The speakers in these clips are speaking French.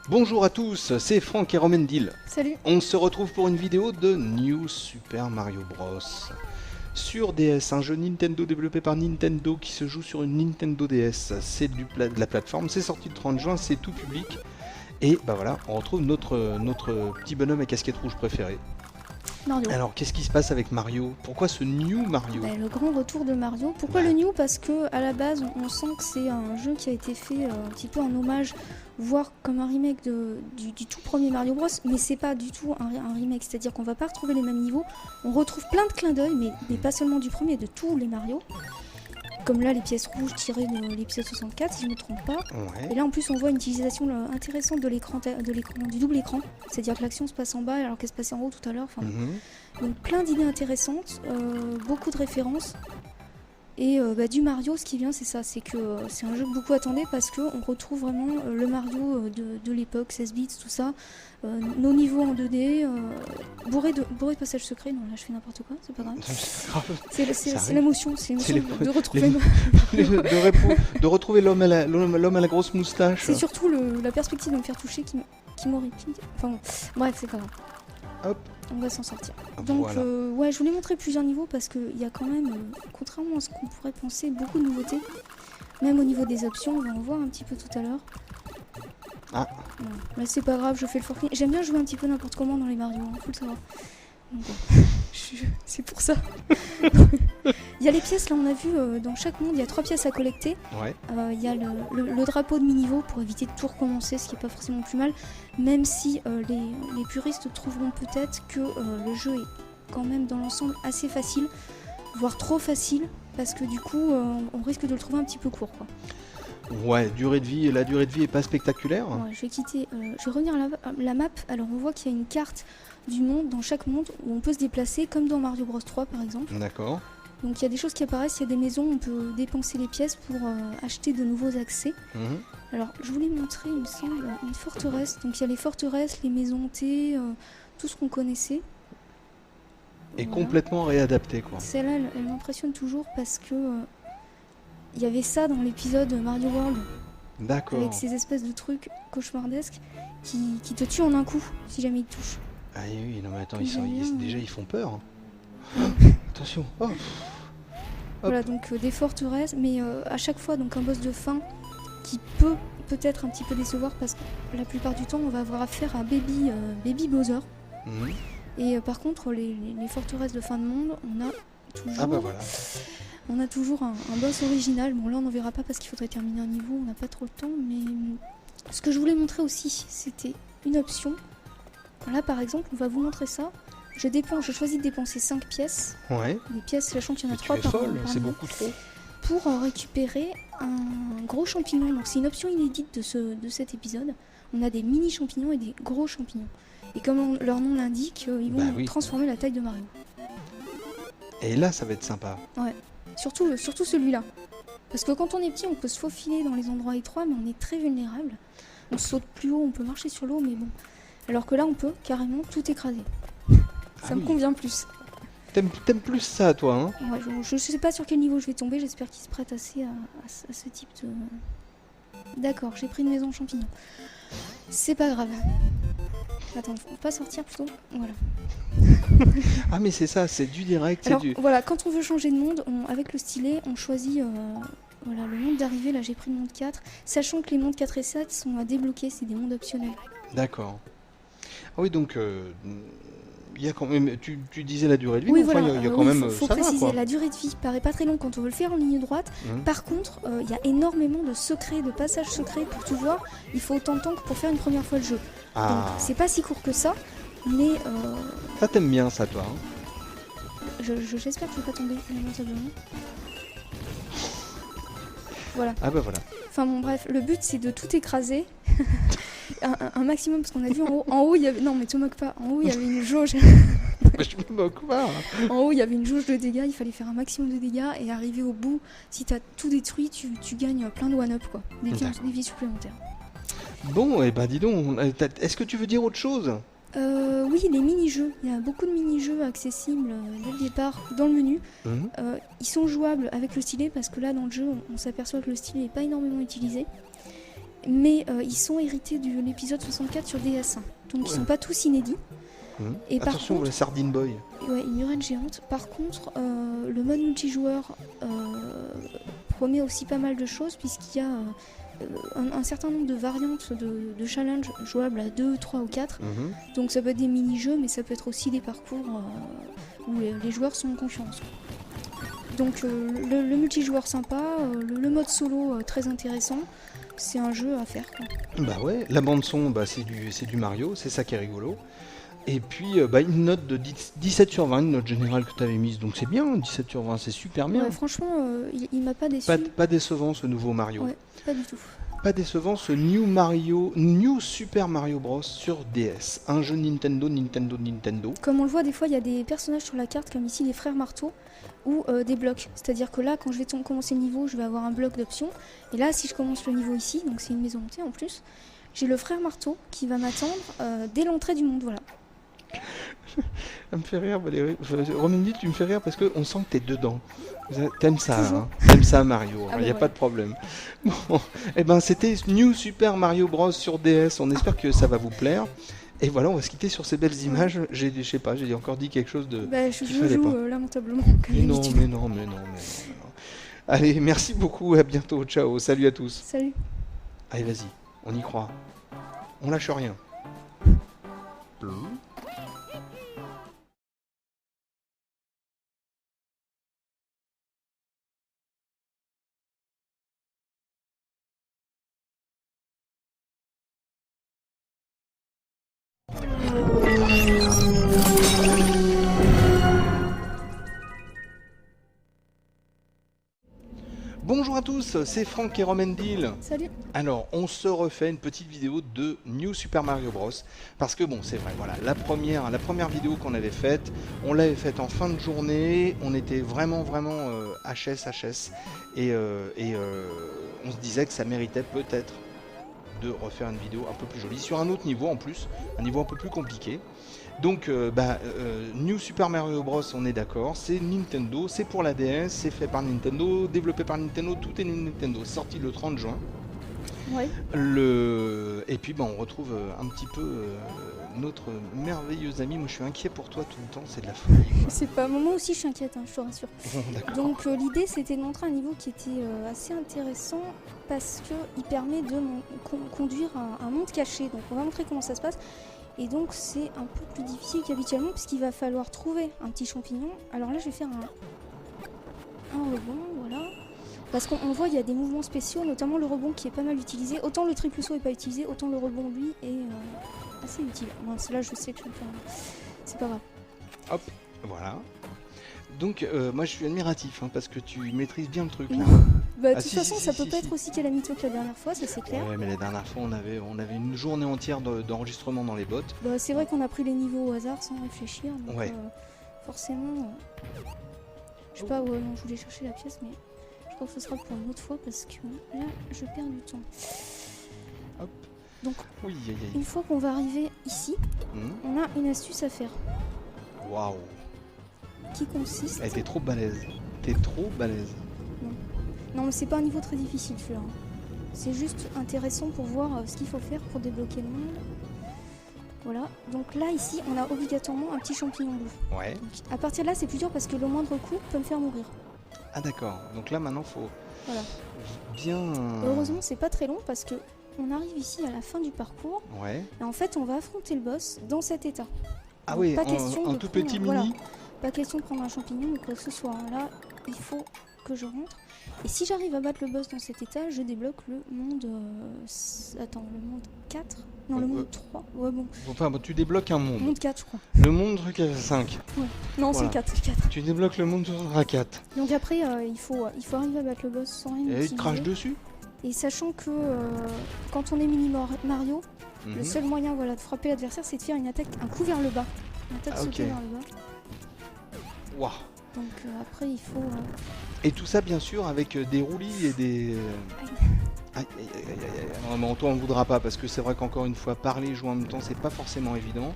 Bonjour à tous, c'est Franck et Romendil. Salut. On se retrouve pour une vidéo de New Super Mario Bros. Sur DS, un jeu Nintendo développé par Nintendo qui se joue sur une Nintendo DS. C'est de la plateforme, c'est sorti le 30 juin, c'est tout public. Et bah voilà, on retrouve notre petit bonhomme à casquette rouge préféré. Mario. Alors, qu'est-ce qui se passe avec Mario? Pourquoi ce New Mario? Le grand retour de Mario. Pourquoi le New? Parce que à la base, on sent que c'est un jeu qui a été fait un petit peu en hommage, voire comme un remake du tout premier Mario Bros. Mais c'est pas du tout un remake, c'est-à-dire qu'on va pas retrouver les mêmes niveaux. On retrouve plein de clins d'œil, mais pas seulement du premier, de tous les Mario. Comme là, les pièces rouges tirées de l'épisode 64, si je ne me trompe pas. Ouais. Et là, en plus, on voit une utilisation intéressante du double écran. C'est-à-dire que l'action se passe en bas alors qu'elle se passait en haut tout à l'heure. Donc plein d'idées intéressantes, beaucoup de références. Et du Mario, ce qui vient, c'est ça, c'est que c'est un jeu que beaucoup attendaient parce qu'on retrouve vraiment le Mario de l'époque, 16 bits, tout ça. Nos niveaux en 2D, bourré de passages secrets. Non, là je fais n'importe quoi, c'est pas grave. C'est l'émotion, c'est l'émotion de retrouver de retrouver l'homme à la grosse moustache. C'est surtout la perspective de me faire toucher qui m'horripile. Enfin bref, c'est pas grave. Hop. On va s'en sortir. Donc voilà. je voulais montrer plusieurs niveaux parce qu'il y a quand même, contrairement à ce qu'on pourrait penser, beaucoup de nouveautés. Même au niveau des options, on va en voir un petit peu tout à l'heure. Ah. Voilà. Mais c'est pas grave, je fais le forking. J'aime bien jouer un petit peu n'importe comment dans les Mario, faut le savoir. Donc, c'est pour ça. Il y a les pièces, là on a vu, dans chaque monde, il y a 3 pièces à collecter. Ouais. Il y a le drapeau de mi-niveau pour éviter de tout recommencer, ce qui est pas forcément plus mal. Même si les puristes trouveront peut-être que le jeu est quand même dans l'ensemble assez facile, voire trop facile, parce que du coup on risque de le trouver un petit peu court, quoi. Ouais, la durée de vie est pas spectaculaire. Ouais, je vais revenir à la map. Alors on voit qu'il y a une carte du monde dans chaque monde où on peut se déplacer, comme dans Mario Bros 3 par exemple. D'accord. Donc il y a des choses qui apparaissent, il y a des maisons, on peut dépenser les pièces pour acheter de nouveaux accès. Alors je voulais montrer, il me semble, une forteresse. Donc il y a les forteresses, les maisons hantées, tout ce qu'on connaissait. Et voilà. complètement réadapté, quoi. Celle-là, elle m'impressionne toujours parce que il y avait ça dans l'épisode Mario World. D'accord. Avec ces espèces de trucs cauchemardesques qui te tuent en un coup si jamais ils te touchent. Ah oui, non mais attends, déjà ils font peur. Attention. Oh. Voilà, donc des forteresses, mais à chaque fois donc un boss de fin qui peut-être un petit peu décevoir parce que la plupart du temps on va avoir affaire à Baby Bowser. Et par contre les forteresses de fin de monde, on a toujours, ah bah voilà. on a toujours un boss original. Bon là on n'en verra pas parce qu'il faudrait terminer un niveau, on n'a pas trop le temps, mais ce que je voulais montrer aussi c'était une option. Là par exemple on va vous montrer ça. Je choisis de dépenser 5 pièces. Ouais. Des pièces, sachant qu'il y en a 3 par par c'est beaucoup trop. Pour récupérer un gros champignon. Donc c'est une option inédite de cet épisode. On a des mini champignons et des gros champignons. Et comme leur nom l'indique, ils vont transformer la taille de Mario. Et là ça va être sympa. Ouais. Surtout celui-là. Parce que quand on est petit, on peut se faufiler dans les endroits étroits, mais on est très vulnérable. On saute plus haut, on peut marcher sur l'eau, mais bon. Alors que là, on peut carrément tout écraser. Ça me convient plus. T'aimes plus ça, toi, hein? Ouais, je sais pas sur quel niveau je vais tomber, j'espère qu'il se prête assez à ce type de... D'accord, j'ai pris une maison champignon. C'est pas grave. Attends, faut pas sortir plutôt. Voilà. Ah mais c'est ça, c'est du direct. Alors voilà, quand on veut changer de monde, avec le stylet, on choisit voilà, le monde d'arrivée. Là j'ai pris le monde 4, sachant que les mondes 4 et 7 sont à débloquer, c'est des mondes optionnels. D'accord. Ah oui, donc il y a quand même, tu disais la durée de vie, oui, mais voilà, il y a quand même faut ça préciser, va, quoi. La durée de vie paraît pas très longue quand on veut le faire en ligne droite. Par contre, il y a énormément de secrets, de passages secrets pour tout voir. Il faut autant de temps que pour faire une première fois le jeu. Donc c'est pas si court que ça, mais... Ça t'aimes bien ça, toi, hein? J'espère que je vais pas tomber lamentablement. Voilà. Ah bah voilà. Enfin bon bref, le but c'est de tout écraser. un maximum, parce qu'on a vu en haut il y avait... Non mais te moques pas, en haut il y avait une jauge. Je me moque pas. En haut il y avait une jauge de dégâts, il fallait faire un maximum de dégâts et arriver au bout, si t'as tout détruit, tu gagnes plein de one-up quoi, des vies supplémentaires. Bon, et bah dis donc, est-ce que tu veux dire autre chose? Oui, les mini-jeux. Il y a beaucoup de mini-jeux accessibles dès le départ dans le menu. Ils sont jouables avec le stylet parce que là, dans le jeu, on s'aperçoit que le stylet n'est pas énormément utilisé. Mais ils sont hérités de l'épisode 64 sur DS. Donc ils sont pas tous inédits. Et attention, contre, la Sardine Boy. Ouais, une murène géante. Par contre, le mode multijoueur promet aussi pas mal de choses puisqu'il y a un certain nombre de variantes de challenges jouables à 2, 3 ou 4. Donc ça peut être des mini-jeux, mais ça peut être aussi des parcours où les joueurs sont en concurrence. Donc le multijoueur sympa, le mode solo très intéressant. C'est un jeu à faire, quoi. Bah ouais, la bande son, c'est du Mario, c'est ça qui est rigolo. Et puis une note de 17 sur 20, une note générale que tu avais mise, donc c'est bien, 17 sur 20, c'est super bien. Ouais, franchement, il m'a pas déçu. Pas décevant ce nouveau Mario. Ouais, pas du tout. Pas décevant ce New Super Mario Bros sur DS, un jeu Nintendo. Comme on le voit, des fois il y a des personnages sur la carte, comme ici les frères Marteau, ou des blocs. C'est-à-dire que là, quand je vais commencer le niveau, je vais avoir un bloc d'options. Et là, si je commence le niveau ici, donc c'est une maison hantée en plus, j'ai le frère Marteau qui va m'attendre dès l'entrée du monde, voilà. Ça me fait rire, Valérie. Romilly, tu me fais rire parce qu'on sent que t'es dedans. T'aimes ça, hein. T'aimes ça, Mario. Il n'y a pas de problème. Bon, et ben c'était New Super Mario Bros sur DS. On espère que ça va vous plaire. Et voilà, on va se quitter sur ces belles images. Je sais pas, j'ai encore dit quelque chose de. Je joue lamentablement. Mais non. Allez, merci beaucoup. À bientôt. Ciao. Salut à tous. Salut. Allez, vas-y. On y croit. On lâche rien. Bonjour à tous, c'est Franck et Romendil. Salut. Alors, on se refait une petite vidéo de New Super Mario Bros. Parce que bon, c'est vrai, voilà, la première vidéo qu'on avait faite, on l'avait faite en fin de journée, on était vraiment HS. Et on se disait que ça méritait peut-être de refaire une vidéo un peu plus jolie, sur un autre niveau en plus, un niveau un peu plus compliqué. Donc, New Super Mario Bros, on est d'accord, c'est Nintendo, c'est pour la DS, c'est fait par Nintendo, développé par Nintendo, tout est Nintendo, sorti le 30 juin. Ouais. Et puis, on retrouve un petit peu notre merveilleux ami. Moi, je suis inquiet pour toi tout le temps, c'est de la folie. C'est pas, moi aussi, je suis inquiète, hein, je te rassure. Donc, l'idée, c'était de montrer un niveau qui était assez intéressant parce qu'il permet de conduire un monde caché. Donc, on va montrer comment ça se passe. Et donc c'est un peu plus difficile qu'habituellement puisqu'il va falloir trouver un petit champignon. Alors là je vais faire un rebond, voilà. Parce qu'on voit il y a des mouvements spéciaux, notamment le rebond qui est pas mal utilisé. Autant le triple saut est pas utilisé, autant le rebond lui est assez utile. Bon, là je sais que je vais faire... C'est pas grave. Hop, voilà. Donc moi je suis admiratif parce que tu maîtrises bien le truc là. De toute façon ça peut pas être aussi calamito que la dernière fois, ça c'est clair. Ouais, mais la dernière fois on avait une journée entière d'enregistrement dans les bottes. C'est vrai qu'on a pris les niveaux au hasard sans réfléchir, donc forcément... Je sais pas, non je voulais chercher la pièce mais je crois que ce sera pour une autre fois parce que là je perds du temps. Hop. Donc une fois qu'on va arriver ici, on a une astuce à faire. Waouh. Qui consiste... T'es trop balèze. T'es trop balèze. Non mais c'est pas un niveau très difficile celui-là. C'est juste intéressant pour voir ce qu'il faut faire pour débloquer le monde. Voilà. Donc là ici on a obligatoirement un petit champignon bleu. Ouais. Donc, à partir de là c'est plus dur parce que le moindre coup peut me faire mourir. Ah d'accord. Donc là maintenant faut... Voilà. Bien... Heureusement c'est pas très long parce que on arrive ici à la fin du parcours. Ouais. Et en fait on va affronter le boss dans cet état. Ah donc, oui, pas question un de tout prendre, petit voilà. mini. Pas question de prendre un champignon ou quoi que ce soit. Là, il faut que je rentre. Et si j'arrive à battre le boss dans cet état, je débloque le monde... Attends, le monde 4 ? Non, le monde 3. Ouais, bon. Enfin, tu débloques un monde. Monde 4, je crois. Le monde 5. Ouais. Non, voilà. c'est 4, c'est 4. Tu débloques le monde 4. Donc après, il faut arriver à battre le boss sans rien utiliser. Et il te crache dessus. Et sachant que quand on est mini Mario, le seul moyen de frapper l'adversaire, c'est de faire une attaque, un coup vers le bas. Une attaque sautée vers le bas. Waouh. Donc après il faut... Et tout ça bien sûr avec des roulis et des... Aïe, aïe, aïe, aïe, aïe. Non, mais toi on ne voudra pas parce que c'est vrai qu'encore une fois, parler et jouer en même temps, c'est pas forcément évident.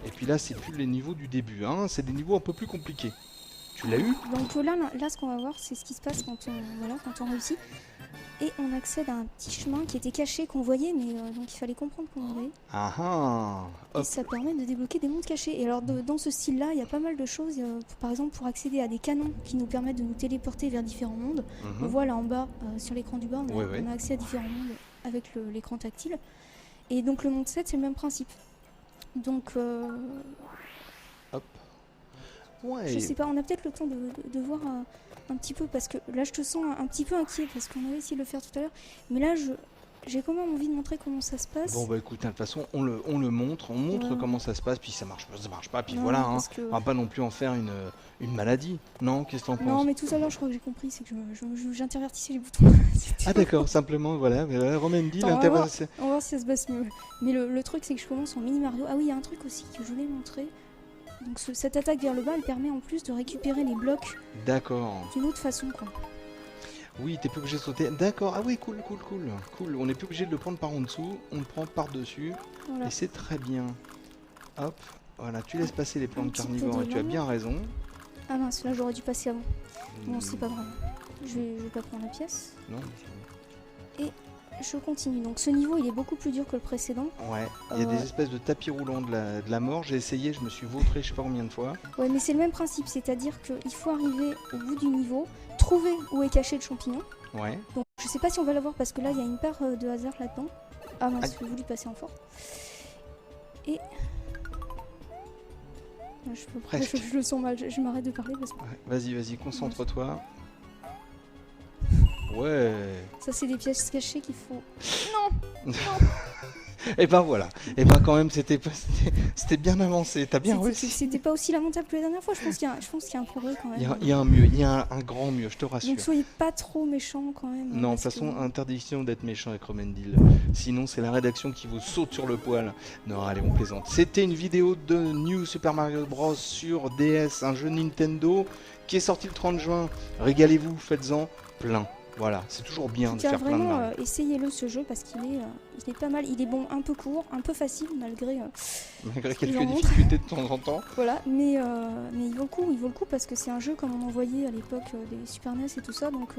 Et puis là, c'est plus les niveaux du début, hein. C'est des niveaux un peu plus compliqués. Tu l'as eu? Donc là, ce qu'on va voir, c'est ce qui se passe quand on réussit. Et on accède à un petit chemin qui était caché, qu'on voyait, mais donc il fallait comprendre qu'on voyait. Ah ah. Et Hop. ça permet de débloquer des mondes cachés. Et alors dans ce style-là, il y a pas mal de choses. Par exemple, pour accéder à des canons qui nous permettent de nous téléporter vers différents mondes. On voit là en bas, sur l'écran du bas, on a accès à différents mondes avec l'écran tactile. Et donc le monde 7, c'est le même principe. Donc, Hop. Ouais. je sais pas, on a peut-être le temps de voir un petit peu, parce que là je te sens un petit peu inquiet, parce qu'on avait essayé de le faire tout à l'heure. Mais là, j'ai quand même envie de montrer comment ça se passe. Bon bah écoute, de toute façon on le montre, comment ça se passe, puis ça marche pas, puis voilà, hein. On va pas non plus en faire une maladie. Non, qu'est-ce que t'en penses? Non, mais tout à l'heure je crois que j'ai compris, c'est que j'intervertissais les boutons. Ah d'accord, simplement voilà, Romendi Attends, l'intéresse. on va voir si ça se passe mieux. Mais le truc c'est que je commence en mini Mario. Ah oui, il y a un truc aussi que je voulais montrer. Donc cette attaque vers le bas, elle permet en plus de récupérer les blocs D'accord. d'une autre façon, quoi. Oui, t'es plus obligé de sauter. D'accord, ah oui, cool. On n'est plus obligé de le prendre par en dessous, on le prend par-dessus. Voilà. Et c'est très bien. Hop, voilà, tu laisses passer les plantes petit peu carnivores et de tu as lame. bien raison. Ah mince, là j'aurais dû passer avant. Bon, c'est pas grave. Je vais pas prendre la pièce. Non. Je continue. Donc ce niveau, il est beaucoup plus dur que le précédent. Ouais, il y a des espèces de tapis roulants de la mort. J'ai essayé, je me suis vautré je sais pas combien de fois. Ouais, mais c'est le même principe, c'est-à-dire qu'il faut arriver au bout du niveau, trouver où est caché le champignon. Ouais. Donc je sais pas si on va l'avoir parce que là il y a une part de hasard là-dedans. Ah mince, j'ai voulu passer en fort. Et... Presque. Je le sens mal, je m'arrête de parler parce que... Ouais, vas-y, concentre-toi. Ouais. Ça c'est des pièces cachées qu'il faut... Non. Et ben voilà. Et ben quand même c'était bien avancé. T'as bien réussi. C'était pas aussi lamentable que la dernière fois. Je pense qu'il y a un progrès quand même. Il y a un mieux, il y a un grand mieux, je te rassure. Donc soyez pas trop méchants quand même. Non, de toute façon, interdiction d'être méchant avec Romendil. Sinon, c'est la rédaction qui vous saute sur le poil. Non, allez, on plaisante. C'était une vidéo de New Super Mario Bros. Sur DS, un jeu Nintendo qui est sorti le 30 juin. Régalez-vous, faites-en plein. Voilà, c'est toujours bien de faire plein de mal. Essayez-le ce jeu parce qu'il est pas mal. Il est bon, un peu court, un peu facile malgré quelques difficultés de temps en temps. Voilà, mais il vaut le coup parce que c'est un jeu comme on en voyait à l'époque des Super NES et tout ça, donc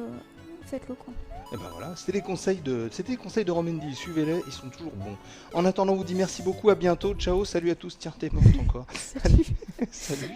faites-le quoi. Et ben voilà, c'était les conseils de Romendi, suivez-les, ils sont toujours bons. En attendant, on vous dit merci beaucoup, à bientôt, ciao, salut à tous, tiens, t'es morte encore. Salut. Salut.